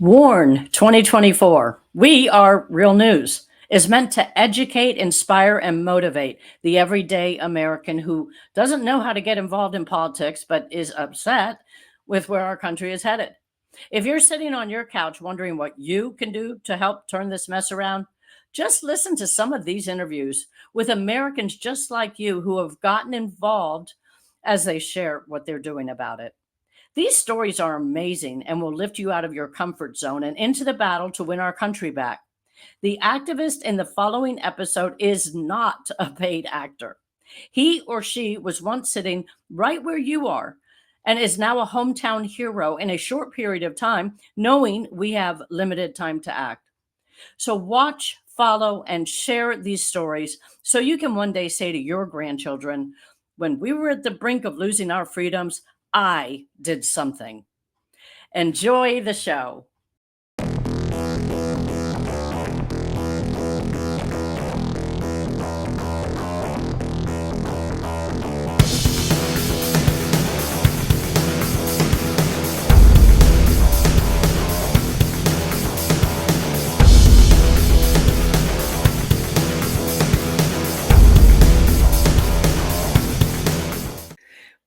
WARN2024, we are real news, is meant to educate, inspire, and motivate the everyday American who doesn't know how to get involved in politics but is upset with where our country is headed. If you're sitting on your couch wondering what you can do to help turn this mess around, just listen to some of these interviews with Americans just like you who have gotten involved as they share what they're doing about it. These stories are amazing and will lift you out of your comfort zone and into the battle to win our country back. The activist in the following episode is not a paid actor. He or she was once sitting right where you are and is now a hometown hero in a short period of time, knowing we have limited time to act. So watch, follow, and share these stories so you can one day say to your grandchildren, when we were at the brink of losing our freedoms, I did something. Enjoy the show.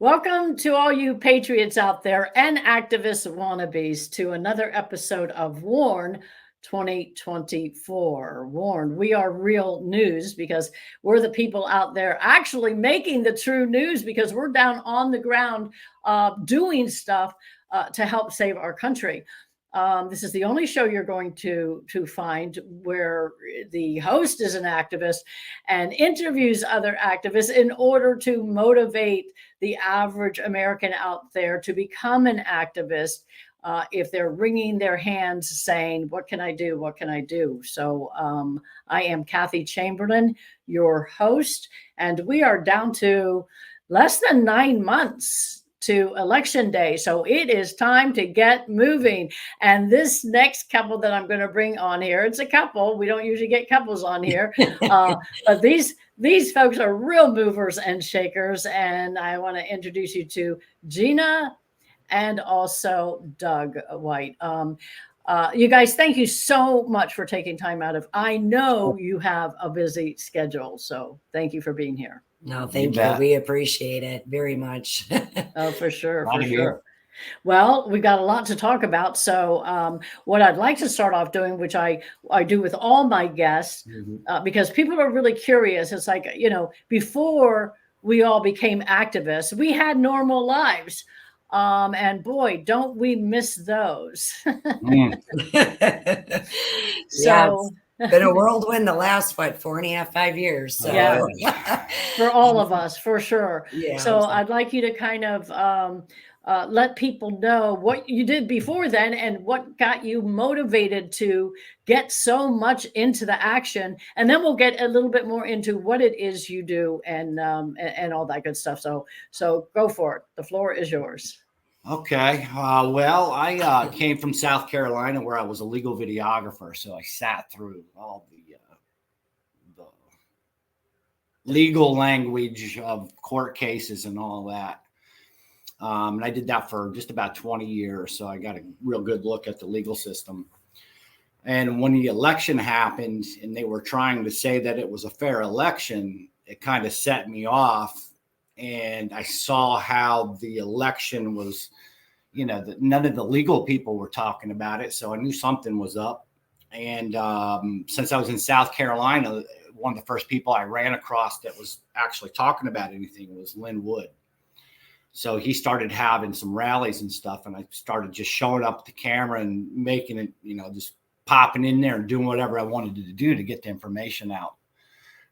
Welcome to all you patriots out there and activist wannabes to another episode of WARN 2024. WARN, we are real news because we're the people out there actually making the true news because we're down on the ground doing stuff to help save our country. This is the only show you're going to find where the host is an activist and interviews other activists in order to motivate the average American out there to become an activist if they're wringing their hands saying, what can I do? What can I do? So I am Kathy Chamberlain, your host, and we are down to less than 9 months to election day. So it is time to get moving. And this next couple that I'm going to bring on here, it's a couple. We don't usually get couples on here. But these folks are real movers and shakers. And I want to introduce you to Gina and also Doug White. You guys, thank you so much for taking time out of, I know you have a busy schedule. So thank you for being here. No, thank you. We appreciate it very much. Oh, for sure. For sure. Well, we've got a lot to talk about. So what I'd like to start off doing, which I do with all my guests, because people are really curious. It's like, you know, before we all became activists, we had normal lives. And boy, don't we miss those. So been a whirlwind the last 4.5, 5 years. So. Yeah, for all of us, for sure. Yeah, so I'd like you to kind of let people know what you did before then and what got you motivated to get so much into the action. And then we'll get a little bit more into what it is you do and all that good stuff. So go for it. The floor is yours. Okay. Well, I came from South Carolina where I was a legal videographer. So I sat through all the legal language of court cases and all that. And I did that for just about 20 years. So I got a real good look at the legal system. And when the election happened and they were trying to say that it was a fair election, it kind of set me off. And I saw how the election was, you know, that none of the legal people were talking about it. So I knew something was up. And since I was in South Carolina, one of the first people I ran across that was actually talking about anything was Lynn Wood. So he started having some rallies and stuff. And I started just showing up with the camera and making it, you know, just popping in there and doing whatever I wanted to do to get the information out.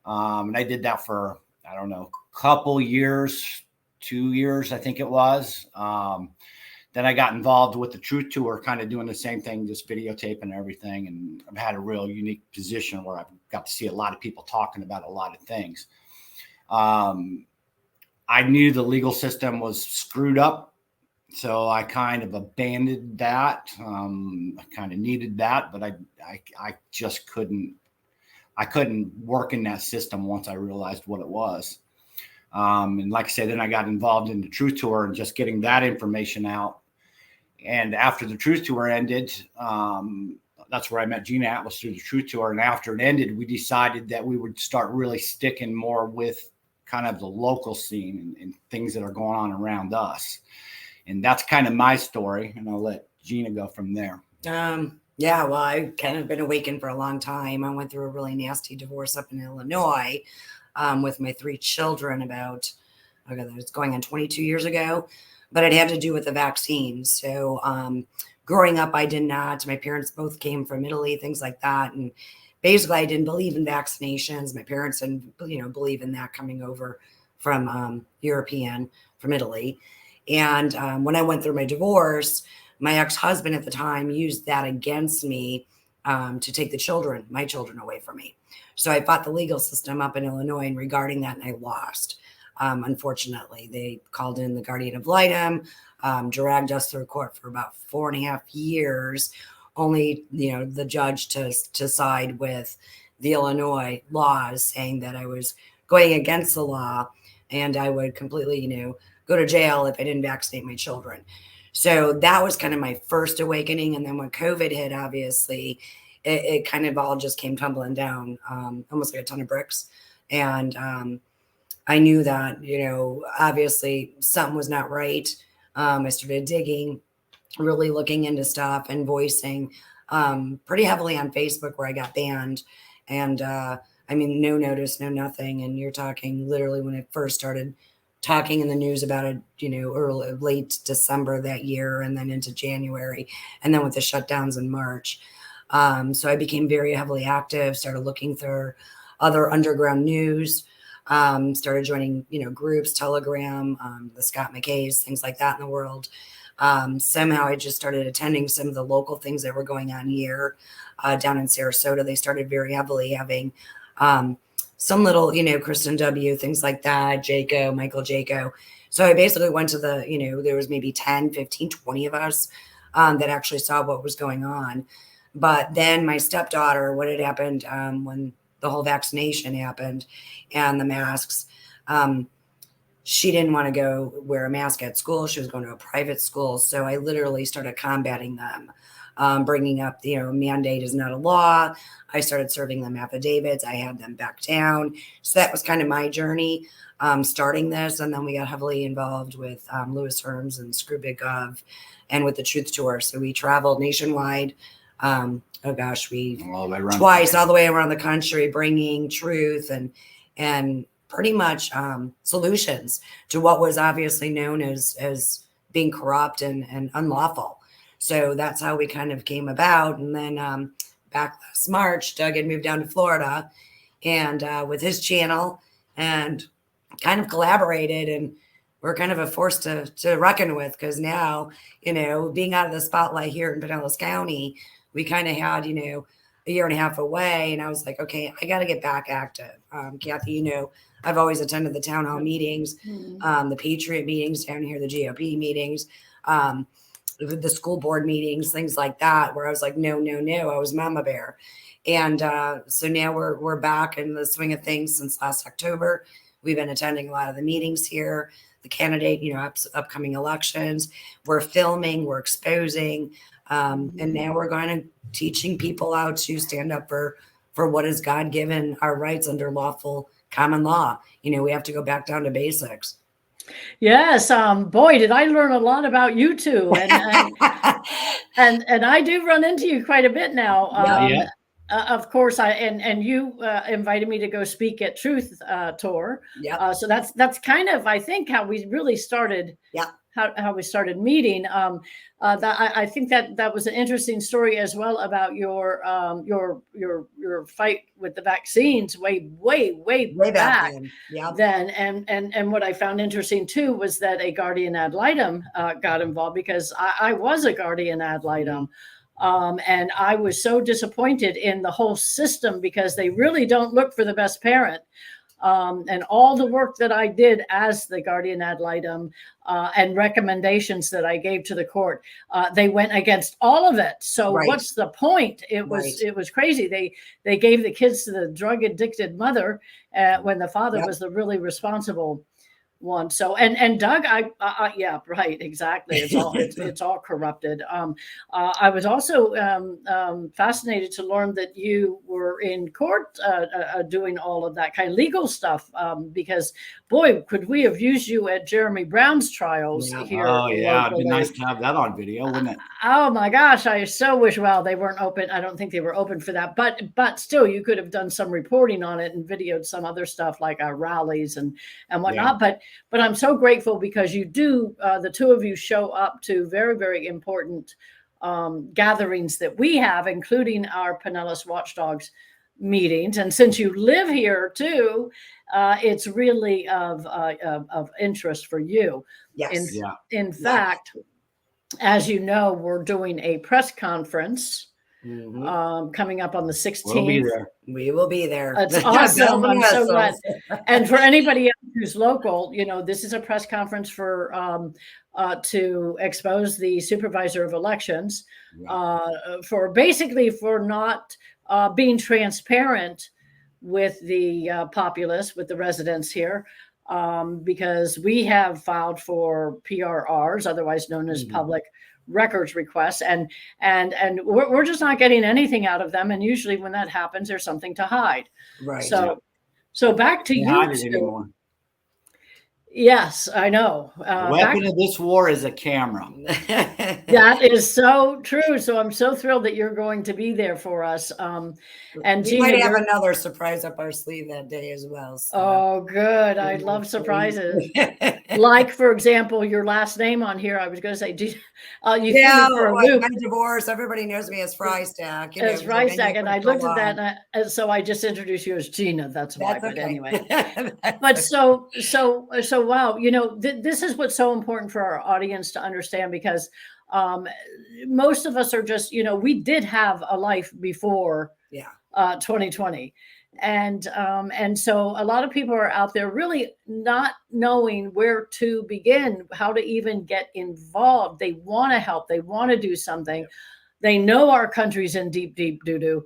And I did that for, I don't know, couple years, 2 years, I think it was. Then I got involved with the Truth Tour, kind of doing the same thing, just videotaping everything. And I've had a real unique position where I've got to see a lot of people talking about a lot of things. I knew the legal system was screwed up, so I kind of abandoned that. I kind of needed that, but I just couldn't work in that system once I realized what it was. And like I said, then I got involved in the Truth Tour and just getting that information out. And after the truth tour ended, that's where I met Gina at, was through the truth tour. And after it ended, we decided that we would start really sticking more with kind of the local scene and things that are going on around us. And that's kind of my story. And I'll let Gina go from there. Yeah, well, I've kind of been awakened for a long time. I went through a really nasty divorce up in Illinois with my 3 children about, it was going on 22 years ago, but it had to do with the vaccines. So growing up, I did not. My parents both came from Italy, things like that. And basically, I didn't believe in vaccinations. My parents didn't, believe in that coming over from from Italy. And when I went through my divorce, my ex-husband at the time used that against me to take my children away from me. So I fought the legal system up in Illinois and regarding that, and I lost. Unfortunately, they called in the guardian ad litem, dragged us through court for about 4.5 years, only, the judge to side with the Illinois laws, saying that I was going against the law and I would completely, go to jail if I didn't vaccinate my children. So that was kind of my first awakening. And then when COVID hit, obviously, it kind of all just came tumbling down, almost like a ton of bricks. And I knew that, obviously something was not right. I started digging, really looking into stuff and voicing pretty heavily on Facebook, where I got banned. And no notice, no nothing. And you're talking literally when it first started talking in the news about it, late December that year, and then into January, and then with the shutdowns in March. So I became very heavily active, started looking through other underground news, started joining, groups, Telegram, the Scott McKays, things like that in the world. Somehow I just started attending some of the local things that were going on here down in Sarasota. They started very heavily having some little, Kristen W., things like that, Michael Jaco. So I basically went to there was maybe 10, 15, 20 of us that actually saw what was going on. But then my stepdaughter, what had happened when the whole vaccination happened and the masks, she didn't want to go wear a mask at school. She was going to a private school. So I literally started combating them, bringing up, mandate is not a law. I started serving them affidavits. I had them back down. So that was kind of my journey starting this. And then we got heavily involved with Lewis Herms and Scumbags and with the Truth Tour. So we traveled nationwide. Twice all the way around the country, bringing truth and pretty much solutions to what was obviously known as being corrupt and unlawful. So that's how we kind of came about. And then back last March, Doug had moved down to Florida and with his channel and kind of collaborated, and we're kind of a force to reckon with, because now, being out of the spotlight here in Pinellas County, we kind of had, a year and a half away. And I was like, okay, I got to get back active. Kathy, I've always attended the town hall meetings, the Patriot meetings down here, the GOP meetings, the school board meetings, things like that, where I was like, no, I was mama bear. And so now we're back in the swing of things since last October. We've been attending a lot of the meetings here, the candidate, upcoming elections. We're filming, we're exposing, and now we're going to teaching people how to stand up for what is God given our rights under lawful common law. We have to go back down to basics. Yes. Boy, did I learn a lot about you two. And I do run into you quite a bit now. Yeah. Of course, and you invited me to go speak at Truth Tour. Yeah. So that's kind of, I think, how we really started. Yeah. How we started meeting. I think that was an interesting story as well about your fight with the vaccines way back then. Yeah. Then. And what I found interesting too was that a guardian ad litem got involved, because I was a guardian ad litem. And I was so disappointed in the whole system, because they really don't look for the best parent. And all the work that I did as the guardian ad litem and recommendations that I gave to the court, they went against all of it. So what's the point? It was crazy. They gave the kids to the drug addicted mother when the father was the really responsible one. So and Doug, yeah, right, exactly. It's all corrupted. I was also fascinated to learn that you were in court doing all of that kind of legal stuff, because boy, could we have used you at Jeremy Brown's trials here. Oh yeah, it'd be locally. nice to have that on video, wouldn't it? Oh my gosh, I so wish. Well, they weren't open. I don't think they were open for that, but still, you could have done some reporting on it and videoed some other stuff like our rallies and whatnot. Yeah. But I'm so grateful because you do, the two of you show up to very, very important gatherings that we have, including our Pinellas Watchdogs meetings. And since you live here too, it's really of interest for you. Yes. In fact, as you know, we're doing a press conference coming up on the 16th. We'll be there. We will be there. It's awesome. I'm so glad. And for anybody else who's local, this is a press conference for to expose the supervisor of elections for not being transparent with the populace, with the residents here. Because we have filed for PRRs, otherwise known as public records requests, and we're just not getting anything out of them. And usually when that happens, there's something to hide. Right. So back to you. Yes, I know. The weapon of this war is a camera. That is so true. So I'm so thrilled that you're going to be there for us. And we Gina, might have another surprise up our sleeve that day as well. So. Oh, good. I love surprises. Like, for example, your last name on here. I was going to say, you threw me for a loop. My divorce. Everybody knows me as Frystack. As Frystack, and I looked at that, and so I just introduced you as Gina. That's why. But anyway, but so wow. This is what's so important for our audience to understand, because most of us are just, we did have a life before 2020. And so a lot of people are out there really not knowing where to begin, how to even get involved. They want to help. They want to do something. They know our country's in deep, deep doo-doo.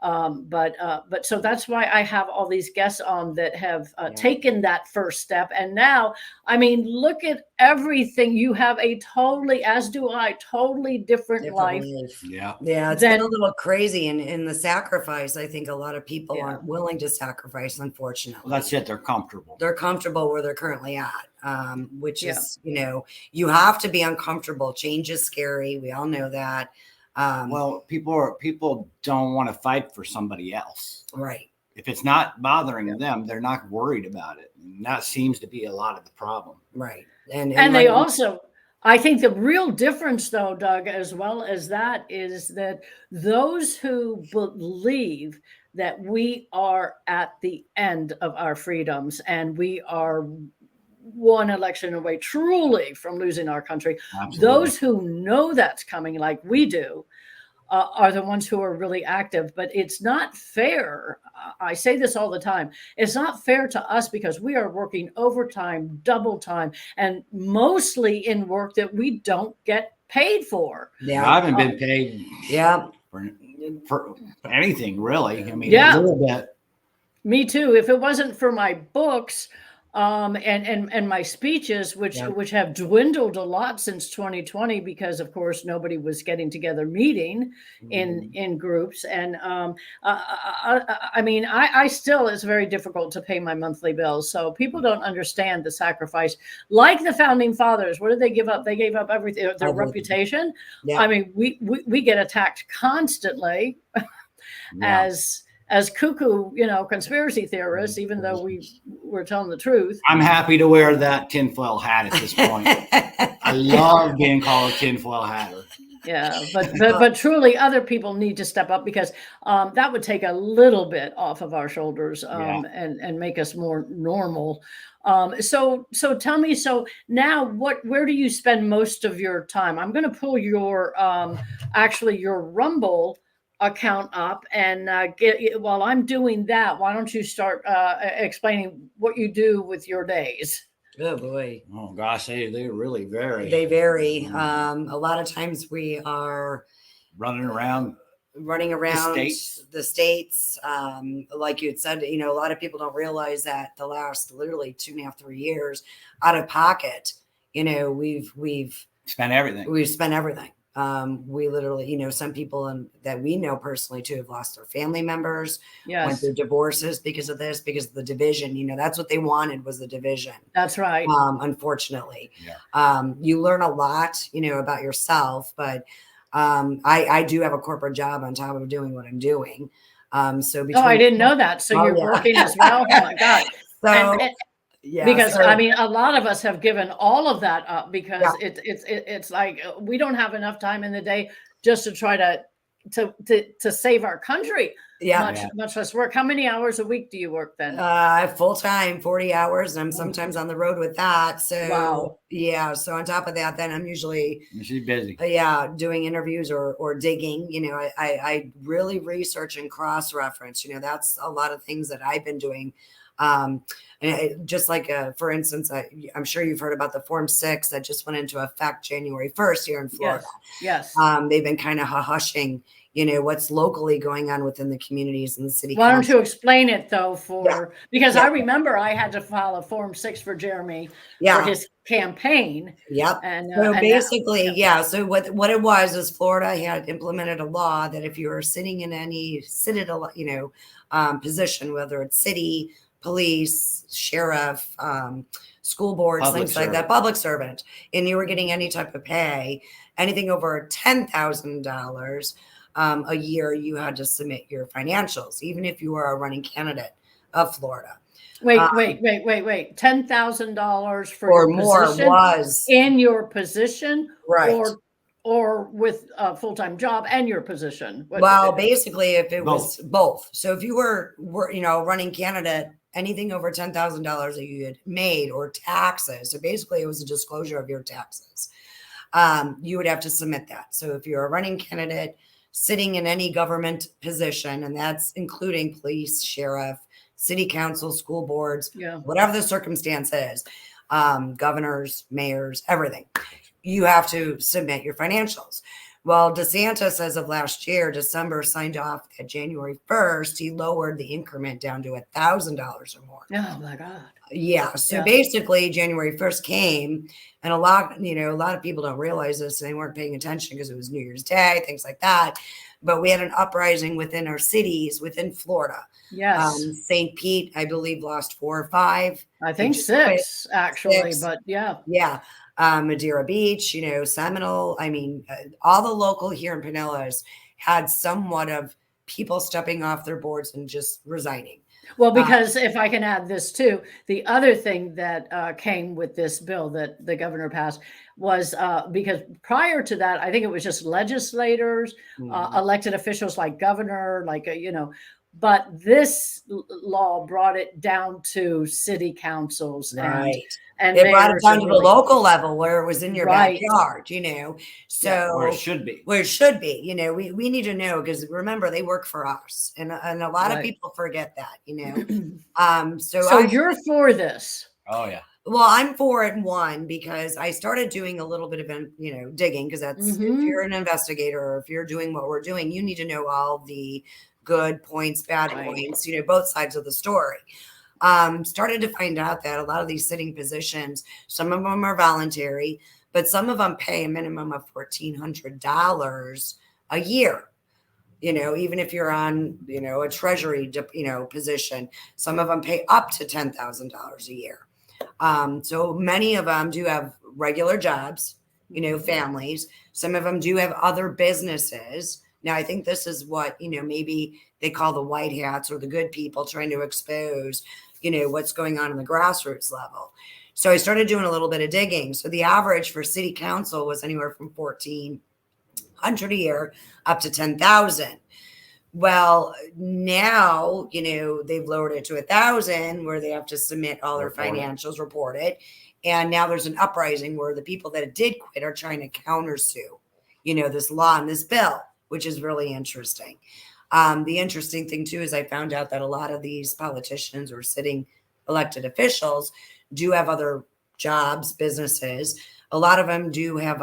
But so that's why I have all these guests on that have taken that first step. And now, I mean, look at everything. You have a totally, as do I, totally different life. Yeah. It's been a little crazy. And in the sacrifice, I think a lot of people aren't willing to sacrifice, unfortunately. Well, that's it. They're comfortable. They're comfortable where they're currently at, which is, you have to be uncomfortable. Change is scary. We all know that. Well, people don't want to fight for somebody else. Right. If it's not bothering them, they're not worried about it. And that seems to be a lot of the problem. Right. And they also, I think the real difference though, Doug, as well as that, is that those who believe that we are at the end of our freedoms and we are one election away truly from losing our country. Absolutely. Those who know that's coming, like we do, are the ones who are really active. But it's not fair. I say this all the time. It's not fair to us because we are working overtime, double time, and mostly in work that we don't get paid for. Yeah, I haven't been paid. For anything really. I mean, a little bit. Me too. If it wasn't for my books, and my speeches, which have dwindled a lot since 2020, because of course nobody was getting together meeting in groups. And I mean, I still, it's very difficult to pay my monthly bills. So people don't understand the sacrifice. Like the founding fathers, what did they give up? They gave up everything, their reputation. I mean, we get attacked constantly as cuckoo, conspiracy theorists, even though we're telling the truth. I'm happy to wear that tinfoil hat at this point. I love being called a tinfoil hatter. Yeah, but truly other people need to step up, because that would take a little bit off of our shoulders and make us more normal. So tell me, so now where do you spend most of your time? I'm going to pull your your Rumble account up, and while I'm doing that, why don't you start explaining what you do with your days? Oh boy. Oh gosh, they really vary. They vary. A lot of times we are running around running around states. the states. Like you had said, you know, a lot of people don't realize that the last literally 2.5, 3 years out of pocket, you know, we've Spend everything. spent everything. We literally, you know, some people that we know personally too have lost their family members, went Yes, through divorces because of this, because of the division. You know, that's what they wanted, was the division. that's right. Unfortunately, Yeah. you learn a lot, you know, about yourself, but I do have a corporate job on top of doing what I'm doing. So Oh, I between, didn't know that. So oh you're yeah, working as well? Oh my God. so And yeah, because so I mean, a lot of us have given all of that up yeah, because it's like we don't have enough time in the day just to try to save our country, yeah. much less work. How many hours a week do you work then? Full time, 40 hours. And I'm sometimes on the road with that. So Wow. yeah. So on top of that, then I'm usually She's busy. doing interviews or digging. You know, I really research and cross reference. You know, that's a lot of things that I've been doing. Just like for instance, I'm sure you've heard about the Form 6 that just went into effect January 1st here in Florida. Yes. They've been kind of hushing, you know, what's locally going on within the communities and the city Why don't council. you explain it though because Yeah. I remember I had to file a Form 6 for Jeremy for Yeah. his campaign. Yep. And So and basically, yeah. So what it was is Florida had implemented a law that if you were sitting in any position, whether it's city, police, sheriff, school boards, Public things like that, servant. public servant, and you were getting any type of pay, anything over $10,000 a year, you had to submit your financials, even if you were a running candidate of Florida. wait. $10,000 for Or your more position was in your position, right. or with a full-time job and your position. Well, basically, if it was Both. both. So if you were you know, running candidate, anything over $10,000 that you had made or taxes. So basically, it was a disclosure of your taxes. You would have to submit that. So if you're a running candidate sitting in any government position, and that's including police, sheriff, city council, school boards, whatever the circumstance is, governors, mayors, everything, you have to submit your financials. Well, DeSantis, as of last year, December, signed off at January 1st. He lowered the increment down to $1,000 or more. Oh my God. Yeah. So basically, January 1st came, and a lot of people don't realize this. And they weren't paying attention because it was New Year's Day, things like that. But we had an uprising within our cities, within Florida. Yes. St. Pete, I believe, lost 4 or 5. I think 6 actually, 6. but yeah. Yeah. Madeira Beach, you know, Seminole. I mean, all the local here in Pinellas had somewhat of people stepping off their boards and just resigning. Well, because if I can add this too, the other thing that came with this bill that the governor passed was because prior to that, I think it was just legislators, elected officials like governor, like, but this law brought it down to city councils and it brought it mayors down to and the local level where it was in your Right. backyard, you know. So Where it should be. where it should be, you know, we need to know, because remember, they work for us, and a lot of Right. people forget that, you know. So you're for this. Oh yeah. Well, I'm for it, one, because I started doing a little bit of, digging, because that's if you're an investigator or if you're doing what we're doing, you need to know all the good points, bad Right. points, you know, both sides of the story. Started to find out that a lot of these sitting positions, some of them are voluntary, but some of them pay a minimum of $1,400 a year. You know, even if you're on, a treasury, position, some of them pay up to $10,000 a year. So many of them do have regular jobs, families. Some of them do have other businesses. Now, I think this is what, maybe they call the white hats or the good people trying to expose, what's going on the grassroots level. So I started doing a little bit of digging. So the average for city council was anywhere from $1,400 a year up to $10,000. Well, now, they've lowered it to $1,000 where they have to submit all their financials, report it. And now there's an uprising where the people that did quit are trying to countersue, this law and this bill, which is really interesting. The interesting thing too, is I found out that a lot of these politicians or sitting elected officials do have other jobs, businesses. A lot of them do have,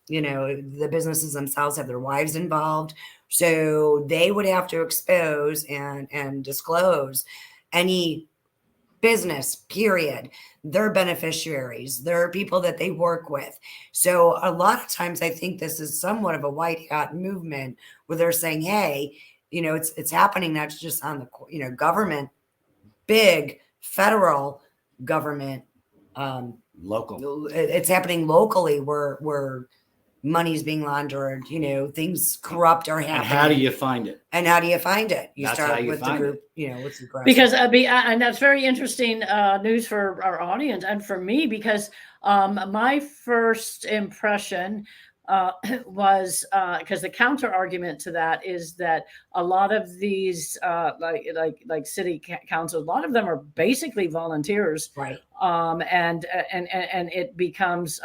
the businesses themselves have their wives involved, So they would have to expose and disclose any business, period, their beneficiaries, their people that they work with. So a lot of times I think this is somewhat of a white hat movement where they're saying, hey, it's happening not just on the, government, big federal government, Local. it's happening locally where money's being laundered, things corrupt are happening. And how do you find it? And how do you find it? You That's start how you with the find group, with the aggressor. Because and that's very interesting news for our audience and for me, because my first impression was because the counter argument to that is that a lot of these like city councils, a lot of them are basically volunteers, right? And it becomes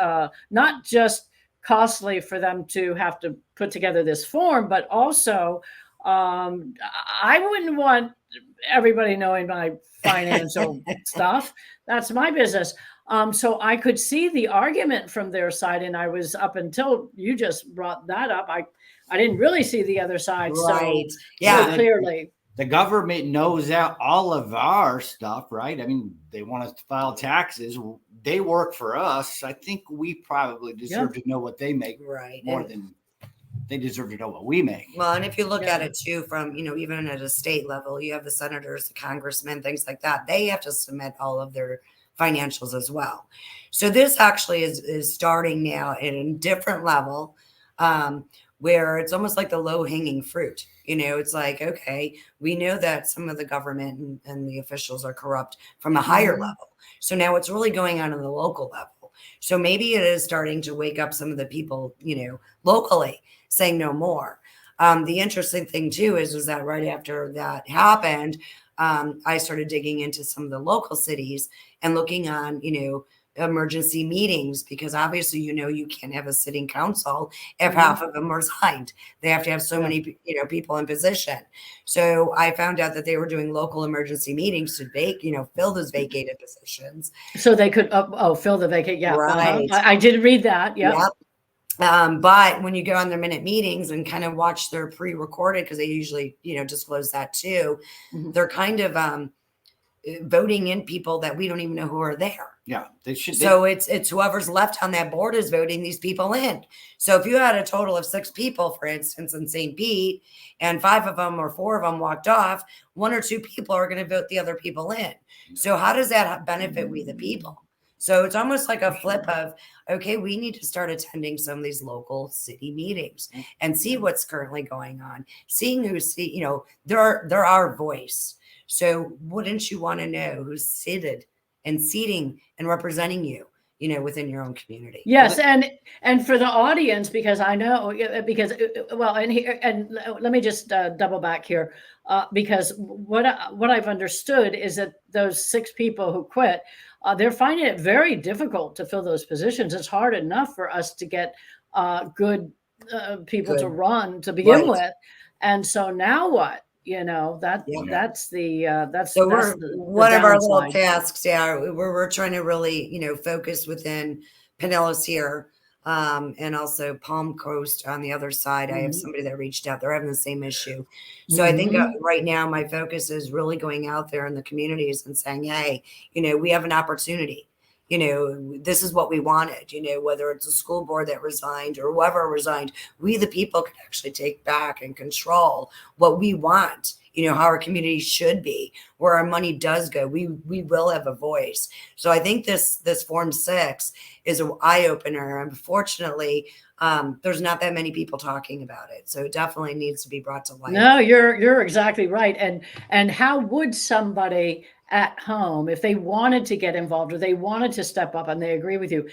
not just costly for them to have to put together this form, but also I wouldn't want everybody knowing my financial stuff. That's my business. So I could see the argument from their side, and I was, up until you just brought that up, I didn't really see the other side. Right. So, yeah. so clearly. The government knows out all of our stuff, right? I mean, they want us to file taxes. They work for us. I think we probably deserve to know what they make, right? More than they deserve to know what we make. Well, and if you look at it too, from, even at a state level, you have the senators, the congressmen, things like that. They have to submit all of their financials as well. So this actually is starting now at a different level, where it's almost like the low hanging fruit. It's like, okay, we know that some of the government and the officials are corrupt from a higher level. So now it's really going on the local level. So maybe it is starting to wake up some of the people, locally, saying no more. The interesting thing too is that right after that happened, I started digging into some of the local cities and looking on, emergency meetings, because obviously, you can't have a sitting council if half of them resigned. They have to have so many, people in position. So I found out that they were doing local emergency meetings to fill those vacated positions. So they could fill the vacant. Yeah, right. I did read that. Yeah. Yep. But when you go on their minute meetings and kind of watch their pre-recorded, because they usually, disclose that too, they're kind of voting in people that we don't even know who are there. Yeah, they should. So it's whoever's left on that board is voting these people in. So if you had a total of 6 people, for instance, in St. Pete, and 5 of them or 4 of them walked off, 1 or 2 people are going to vote the other people in. So how does that benefit we the people? So it's almost like a flip of, okay, we need to start attending some of these local city meetings and see what's currently going on, seeing who's, they're our voice. So wouldn't you want to know who's seated and seating and representing you, within your own community? Yes. And for the audience, because I know, because, well, and let me just double back here, because what I've understood is that those 6 people who quit, they're finding it very difficult to fill those positions. It's hard enough for us to get good people to run to begin with. And so now what? That's so one of our little tasks. We're trying to really, focus within Pinellas here, and also Palm Coast on the other side. I have somebody that reached out. They're having the same issue. So I think right now my focus is really going out there in the communities and saying, hey, we have an opportunity. This is what we wanted, whether it's a school board that resigned or whoever resigned, we, the people, can actually take back and control what we want, how our community should be, where our money does go. We will have a voice. So I think this Form 6 is an eye opener. Unfortunately, there's not that many people talking about it. So it definitely needs to be brought to light. No, you're exactly right. And how would somebody at home, if they wanted to get involved or they wanted to step up and they agree with you,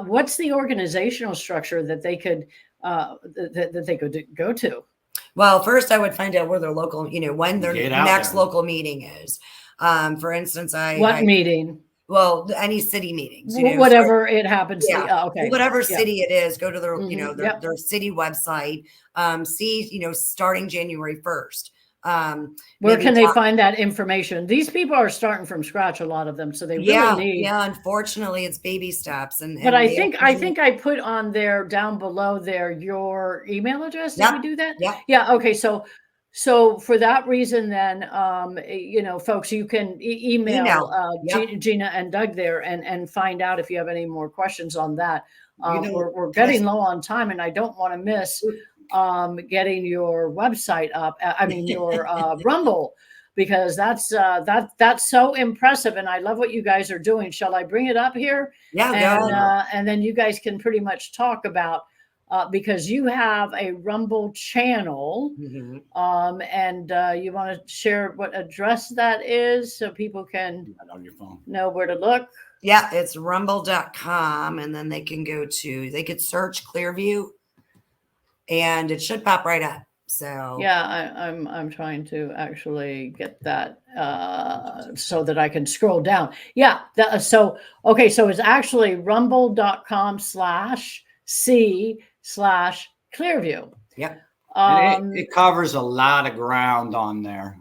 what's the organizational structure that they could that they could go to? Well, first I would find out where their local, when their next local meeting is. For instance, meeting? Well, any city meetings, whatever it happens to be. Okay. Whatever city it is, go to their, their city website, see, starting January 1st. Where maybe can they find that information? These people are starting from scratch, a lot of them, so they really need. Yeah, unfortunately, it's baby steps. But I think I put on there down below there your email address. Did we do that? Yeah. Okay. So for that reason, then you know, folks, you can email Gina and Doug there and find out if you have any more questions on that. We're getting low on time, and I don't want to miss getting your website up. I mean your Rumble, because that's so impressive, and I love what you guys are doing. Shall I bring it up here? Yeah, and then you guys can pretty much talk about because you have a Rumble channel, and you want to share what address that is so people can on your phone know where to look. Yeah, it's rumble.com, and then they could search Clearview, and it should pop right up. So yeah, I'm trying to actually get that so that I can scroll down. Yeah, so it's actually rumble.com/C/Clearview. Yeah. It covers a lot of ground on there.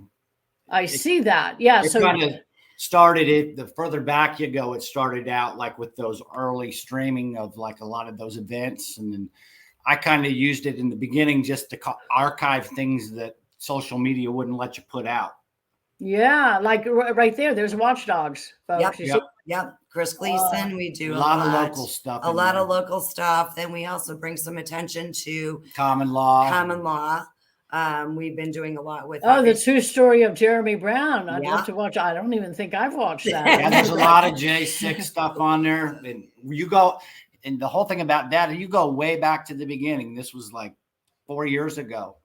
I see that. Yeah. So kind of started it, the further back you go, it started out like with those early streaming of like a lot of those events. And then I kind of used it in the beginning just to archive things that social media wouldn't let you put out. Yeah, like right there, there's Watchdogs, folks. Yep. Chris Gleason, we do a lot of local stuff. A lot of local stuff. Then we also bring some attention to common law. We've been doing a lot with the true story of Jeremy Brown. I'd love to watch. I don't even think I've watched that. Yeah, there's a lot of J6 stuff on there. And you go, and the whole thing about that, you go way back to the beginning. This was like 4 years ago.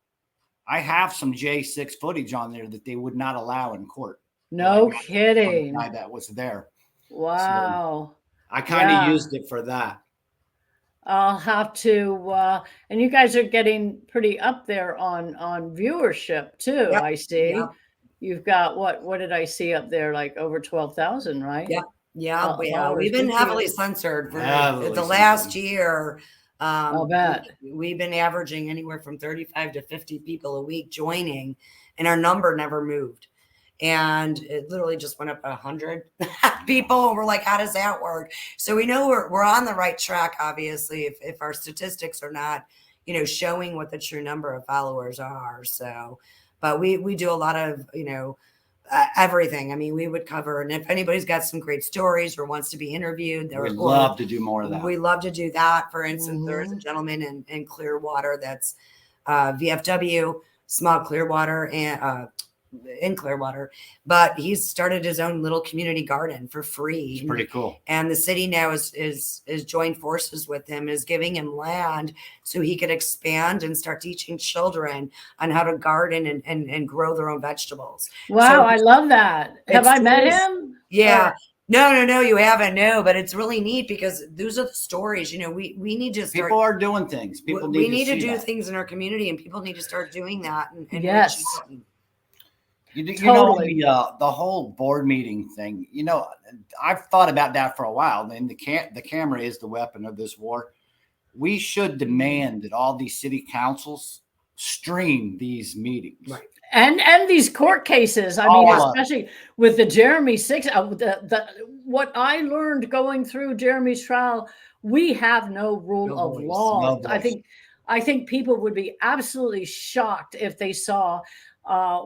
I have some J6 footage on there that they would not allow in court. No kidding. The guy that was there. Wow. So I kind of used it for that. I'll have to, and you guys are getting pretty up there on viewership too. I see. You've got what did I see up there? Like over 12,000, right? Yeah. We've been heavily censored for the last year. I'll bet. We've been averaging anywhere from 35 to 50 people a week joining, and our number never moved. And it literally just went up 100 people. And we're like, how does that work? So we know we're on the right track, obviously, if our statistics are not, showing what the true number of followers are. So, but we do a lot of, everything. I mean, we would cover, and if anybody's got some great stories or wants to be interviewed, we'd love to do more of that. We love to do that. For instance, there's a gentleman in Clearwater that's VFW, small Clearwater, and in Clearwater, but he's started his own little community garden for free. It's pretty cool. And the city now is joined forces with him, is giving him land so he could expand and start teaching children on how to garden and grow their own vegetables. Wow, so I love that. Have I met him? Yeah. No, you haven't. No, but it's really neat because those are the stories. We need to start. People are doing things. We need to do things in our community, and people need to start doing that. And yes. Totally. The whole board meeting thing, I've thought about that for a while. And the camera is the weapon of this war. We should demand that all these city councils stream these meetings. Right. And these court cases. I mean, especially with the Jeremy 6, what I learned going through Jeremy's trial, we have no rule of law. I think people would be absolutely shocked if they saw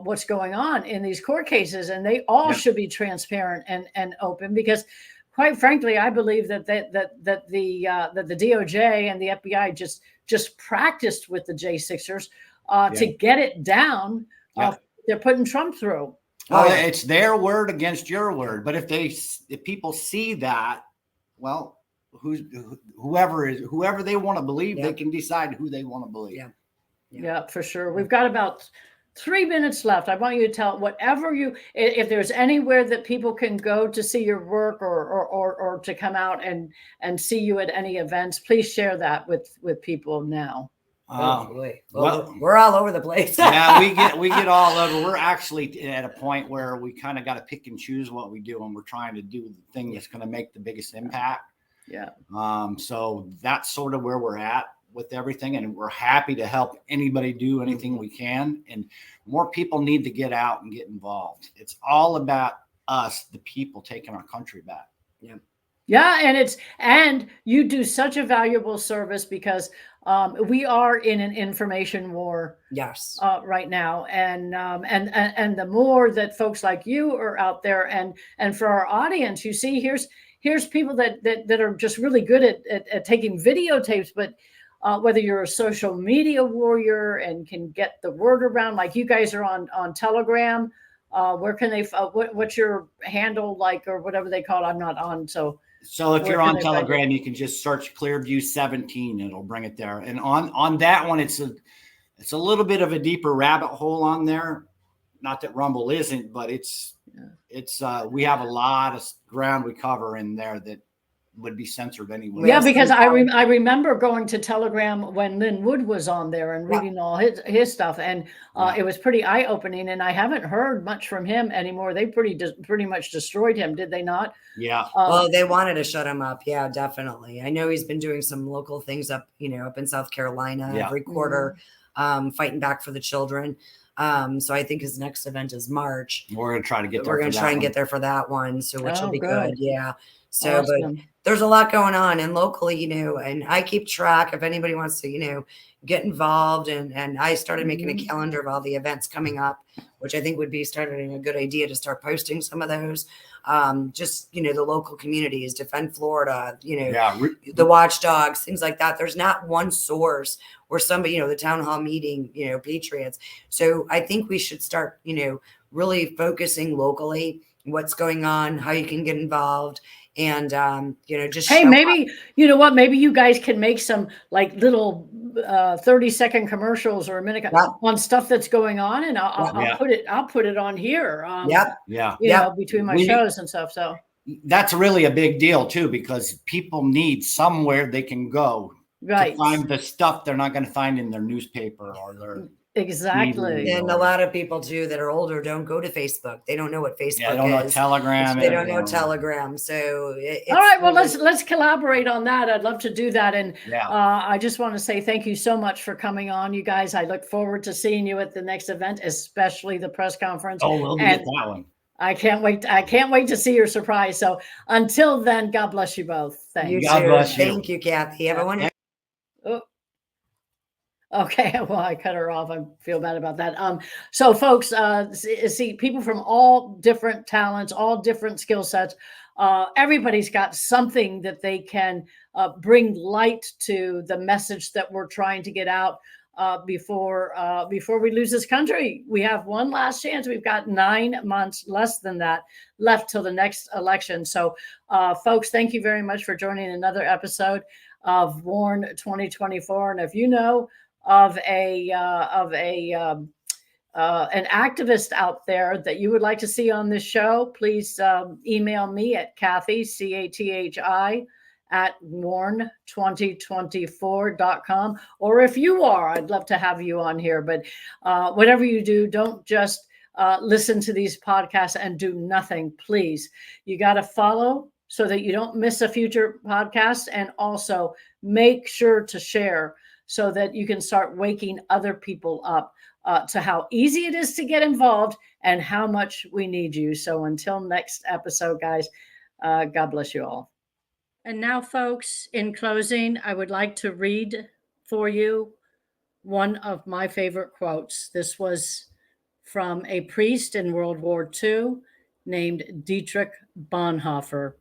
what's going on in these court cases, and they all should be transparent and open, because quite frankly, I believe that the DOJ and the FBI just practiced with the J6ers to get it down. They're putting Trump through. It's their word against your word. But if people see that, well, whoever they want to believe, they can decide who they want to believe. Yeah, for sure. We've got about 3 minutes left. I want you to tell whatever if there's anywhere that people can go to see your work or to come out and see you at any events, please share that with people now. We're all over the place. Yeah, we get all over. We're actually at a point where we kind of got to pick and choose what we do, and we're trying to do the thing that's going to make the biggest impact. Yeah. So that's sort of where we're at. with everything, and we're happy to help anybody do anything we can. And more people need to get out and get involved. It's all about us, the people, taking our country back. Yeah. Yeah, and you do such a valuable service because we are in an information war. Yes. Right now, and the more that folks like you are out there, and for our audience, you see, here's people that are just really good at taking videotapes, but whether you're a social media warrior and can get the word around, like you guys are on Telegram, where can they? What's your handle like, or whatever they call it? I'm not on, so. So if you're on Telegram, you can just search Clearview 17. It'll bring it there. And on that one, it's a little bit of a deeper rabbit hole on there. Not that Rumble isn't, but it's we have a lot of ground we cover in there that would be censored anyway. Yeah, because I remember going to Telegram when Lynn Wood was on there and reading all his stuff, and it was pretty eye opening. And I haven't heard much from him anymore. They pretty much destroyed him, did they not? Yeah. Well, they wanted to shut him up. Yeah, definitely. I know he's been doing some local things up in South Carolina every quarter, fighting back for the children. So I think his next event is March. We're going to try to get there. We're going to try and get there for that one. So which will be good. Yeah. So, awesome. But there's a lot going on, and locally, and I keep track if anybody wants to, get involved. And I started making a calendar of all the events coming up, which I think would be starting a good idea to start posting some of those. Just, the local communities, Defend Florida, the watchdogs, things like that. There's not one source where somebody, the town hall meeting, Patriots. So I think we should start, really focusing locally what's going on, how you can get involved. And, just, hey, maybe, maybe you guys can make some like little 30-second commercials or a minute on stuff that's going on. And I'll put it on here. Between my shows and stuff. So that's really a big deal too, because people need somewhere they can go to find the stuff they're not going to find in their newspaper or their. Exactly. And a lot of people too that are older don't go to Facebook. They don't know what Facebook is. They don't know Telegram. They don't know Telegram. So all right, well, let's collaborate on that. I'd love to do that. And I just want to say thank you so much for coming on, you guys. I look forward to seeing you at the next event, especially the press conference. Oh, we'll get that one. I can't wait. I can't wait to see your surprise. So until then, God bless you both. Thanks. God bless you. Thank you, Kathy. Have a wonderful. Okay, well, I cut her off. I feel bad about that. So folks, see people from all different talents, all different skill sets. Everybody's got something that they can bring light to the message that we're trying to get out before we lose this country. We have one last chance. We've got 9 months, less than that, left till the next election. So folks, thank you very much for joining another episode of WARN 2024. And if you know of an activist out there that you would like to see on this show, please email me at Kathy, CATHI, at WARN2024.com. Or if you are, I'd love to have you on here. But whatever you do, don't just listen to these podcasts and do nothing, please. You got to follow so that you don't miss a future podcast, and also make sure to share so that you can start waking other people up to how easy it is to get involved and how much we need you. So until next episode, guys, God bless you all. And now, folks, in closing, I would like to read for you one of my favorite quotes. This was from a priest in World War II named Dietrich Bonhoeffer.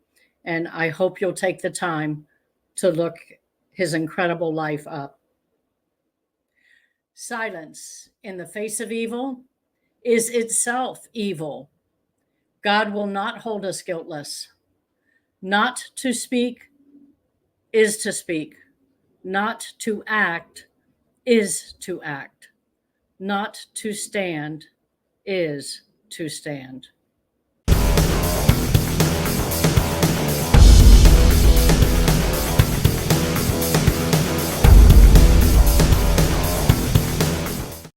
And I hope you'll take the time to look his incredible life up. Silence in the face of evil is itself evil. God will not hold us guiltless. Not to speak is to speak. Not to act is to act. Not to stand is to stand.